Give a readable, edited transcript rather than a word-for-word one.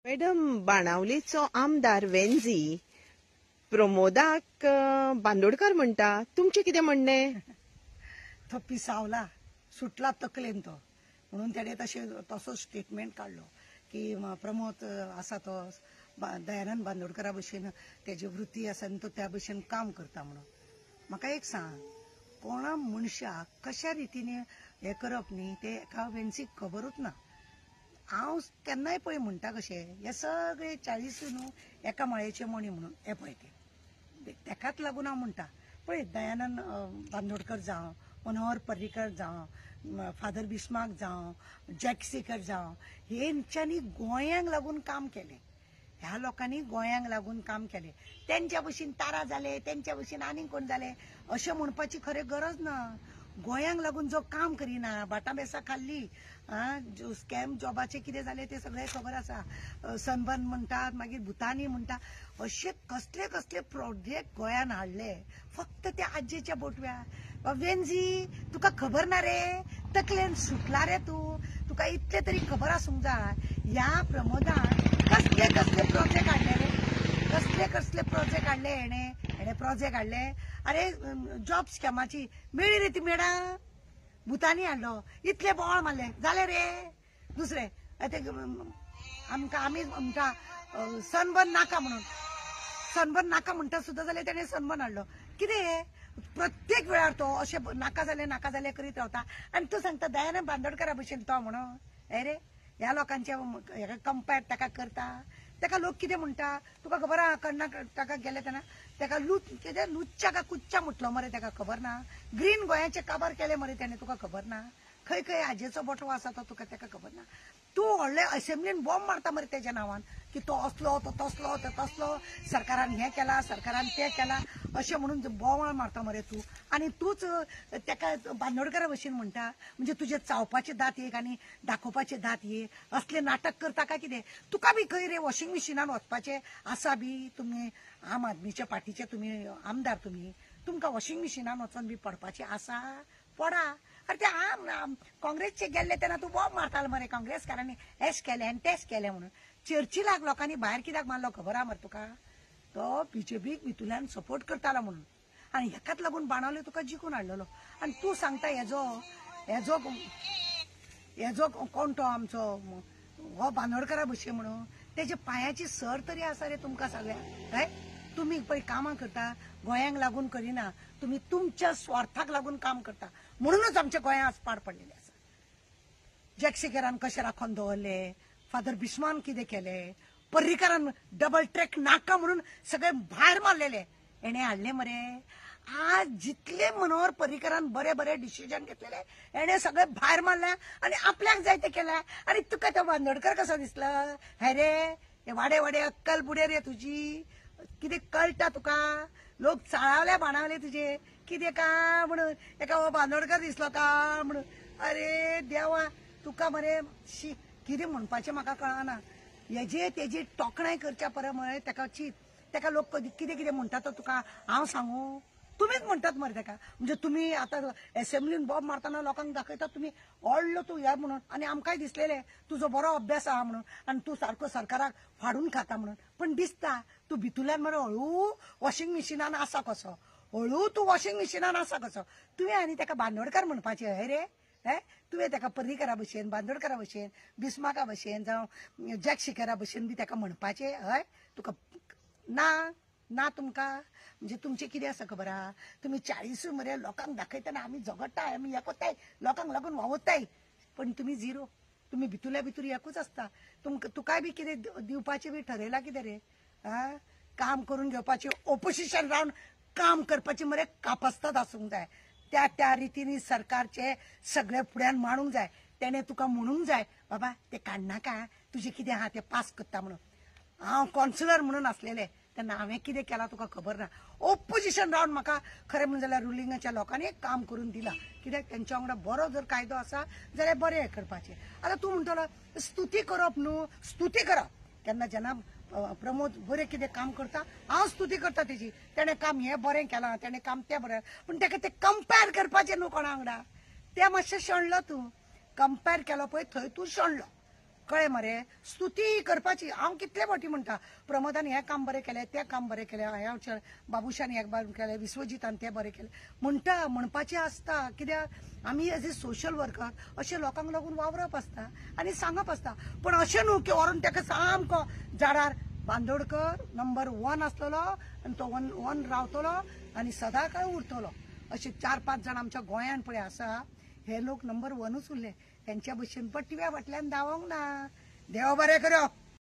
Madam, बाणावलेचो आमदार वेंझी प्रमोदाक बांदोडकार म्हणटा, तुमचे कितें म्हणणें? तो पिसावला, सुटला तकलेन तो, म्हणून तेणे तसो स्टेटमेंट काढलो की प्रमोद आसा तो दयानंद बांदोडकरा भशेन तेजी वृत्ती आसा आनी तो त्या भशेन काम करता म्हणून. म्हाका एक सांग, कोणा मनशाक कशा रितीने हे करप न्ही ते एका वेंसीक खबरूच ना. हांव केन्नाय पळय म्हणटा कशें, हे सगळे 40 न्हू एका माळयेचे मणी म्हणून हे पळय तेकाच लागून हांव म्हणटा. पळय दयानंद बांदोडकर जावं, मनोहर पर्रीकर जावं, फादर बिस्मार्क जावं, जॅक सेकर जावं, हेंच्यांनी गोंयांक लागून काम केलें. ह्या लोकांनी गोंयांक लागून काम केलें. तेंच्या भशेन तारा जाले, तेंच्या भशेन आनीक कोण जाले अशें म्हणपाची खरें गरज ना. गोंयांक लागून जो काम करिना, बाटा बेसा खाल्ली, स्कॅम जॉबाचे कितें जाले ते सगळे खबर आसा. सनबर्न म्हणटात, मागीर भुतानी म्हणटात, अशे कसले कसले प्रोजेक्ट गोंयान हाडले फक्त त्या आज्जेच्या बोटव्या. वेंझी, तुका खबर ना रे, तकलेन सुटला रे तुका इतले तरी खबर आसूंक जाय. ह्या प्रमोदान कसले कसले प्रोजेक्ट हाडले रे, कसले कसले प्रोजेक्ट हाडले हेणे प्रोजेक्ट हाडले. अरे जॉब स्कॅमाची मेळ्ळी रे ती मेळा. भुतानी हाडलो, इतले बोवाळ मारले, जाले रे. दुसरे आमी म्हणटा सनबर्न नाका म्हणून, सनबर्न नाका म्हणटा सुद्धा जाल्यार तेणे सनबर्न हाडलो. कितें प्रत्येक वेळार तो अशे नाका जाले करीत रावता आनी तूं सांगता दयानंद बांदोडकरा भशेन तो म्हणून. अरे ह्या लोकांचे कंपेर ताका करता. ताका लोक कितें म्हणटा तुका खबर आहा? कर्नाटकाक गेले तेन्ना ताका लुच्चा का कुच्चा म्हटलो मरे, ताका खबर ना. ग्रीन गोंयाचे काबार केले मरे त्याने, तुका खबर ना. खंय खंय हाजेचो बोटो आसा तो तुका ताका खबर ना. तूं व्हडले असेंब्लीन बॉम्ब मारता मरे तेज्या नांवान की तो असलो तो तसलो तो तसलो, सरकारान हे केला, सरकारान ते केला अशें म्हणून बोवाळ मारता मरे तूं. आनी तूच ताका बांदोडकरा भशेन म्हणटा, म्हणजे तुजे चावपाचे दात एक आनी दाखोवपाचे दात एक, असले नाटक करता काय कितें? तुका बी खंय रे वॉशिंग मिशिनान वचपाचे आसा बी? तुमी आम आदमीच्या पार्टीचे तुमी आमदार, तुमकां वॉशिंग मिशिनान वचोन बी पडपाचे आसा? पडा. अरे ते काँग्रेसचे गेल्ले तेन्ना तूं बॉम्ब मारतालो मरे, काँग्रेसकारांनी हेच केले आनी तेच केले म्हणून. चर्चिलाक लोकांनी भायर कित्याक मारलो खबर आहा मरे तुका? तो बीजेपीक भितुल्यान सपोर्ट करतालो म्हणून, आनी हेकाच लागून बाणावले तुका जिखून हाडलेलो. आनी तूं सांगता हेजो कोण तो आमचो हो बांदोडकरा भशेन म्हणून. तेजे पांयाची सर तरी आसा रे तुमकां सगळ्यांक? हय, तुमी पळय कामां करता, गोंयांक लागून करिना, तुमी तुमच्या स्वार्थाक लागून काम करता, म्हणूनच आमच्या गोंयांत आज पाड पडलेले आसा. जॅक सेकरान कशे राखोन दवरले, फादर बिस्मार्क कितें केले, पर्रीकारान डबल ट्रॅक नाका म्हणून सगळे भायर मारलेले, हेणे हाडले मरे. आज जितले मनोहर पर्रीकारान बरे बरे डिसिजन घेतलेले हेणे सगळे भायर मारल्या आनी आपल्याक जाय ते केल्या. आनी तुका तो बांदोडकर कसो दिसलो? हाय रे, हे वाडे वाडे अक्कल बुडे रे तुजी, कितें कळटा तुका? लोक चाळावले बाणावले तुजे कितें का म्हणून, एका हो बांदोडकर दिसलो का म्हणून. अरे देवा, तुका मरे कितें म्हणपाचें म्हाका कळना. हेजे तेजी टोकणाय करच्या परे मरे ताका चीत. ताका लोक कितें कितें म्हणटा तो तुका हांव सांगू? तुमीच म्हणटात मरे ताका. म्हणजे तुमी आतां असेंब्लीन बॉम्ब मारतना लोकांक दाखयतात तुमी व्हडलो तूं हे म्हणून, आनी आमकांय दिसलेले तुजो बरो अभ्यास आहा म्हणून, आनी तूं सारको सरकाराक फाडून खाता म्हणून. पण दिसता तूं भितुल्यान मरे हळू वॉशिंग मिशिनान आसा कसो, हळू तूं वॉशिंग मिशिनान आसा कसो. तुवें आनी ताका बांदोडकार म्हणपाचें हय रे? हे तुवें ताका पर्रीकारा भशेन, बांदोडकरा भशेन, बिस्मार्का भशेन जावं जॅक सेकरा भशेन बी ताका म्हणपाचें हय? तुका ना तुमकां? म्हणजे तुमचें कितें आसा खबर आहा? तुमी 40 मरे लोकांक दाखयतना आमी झगडटाय, आमी हे कोत्ताय, लोकांक लागून वावुरताय, पण तुमी झिरो. तुमी भितुल्या भितूर एकूच आसता. तुकाय बी कितें दिवपाचें बी ठरयलां कितें रे? काम करून घेवपाचें, ओपोजिशन रावन काम करपाची मरे कापास्ताद आसूंक जाय. त्या त्या रितीनी सरकारचे सगळे फुड्यान मांडूंक जाय. तेणे तुका म्हणूंक जाय बाबा ते काडनाका, तुजें कितें आहा तें पास करता म्हणून. हांव कॉन्सिलर म्हणून आसलेले तेन्ना हांवें कितें केलां तुका खबर ना. ओपोजिशन रावन म्हाका खरें म्हणलें जाल्यार रुलिंगाच्या लोकांनी काम करून दिलां. कित्याक तेंच्या वांगडा बरो जर कायदो आसा जाल्यार बरें करपाचें. आतां तूं म्हणटलो स्तुती करप न्हू, स्तुती करप केन्ना जेन्ना प्रमोद बरें कितें काम करता हांव स्तुती करता तेजी, तेणें काम हें बरें केलां, तेणें काम तें बरें, पूण ताका तें कंपेर करपाचें न्हू कोणा वांगडा. तें मातशें शेणलो तूं. कंपेर केलो पळय थंय तूं शेणलो. कळ्ळें मरे स्तुती करपाची हांव कितले फावटी म्हणटा प्रमोदान हें काम बरें केलें तें काम बरें केलें ह्या बाबुशान हें बरें केलें विश्वजितान तें बरें केलें म्हणपाचें आसता कित्याक आमी एज ए सोशल वर्कर अशें लोकांक लागून वावरप आसता आनी सांगप आसता पण अशें न्हू की व्हरून ताका सामको झाडार बांदोडकर नंबर 1 आसलेलो आनी तो वन रावतलो आनी सदां काळ उरतलो अशे 4-5 जाण आमच्या गोंयांत पळय आसा हे लोक नंबर 1च उरले त्यांच्या भशेन पट्टिव्या फाटल्यान धांवोंक ना देव बरें करो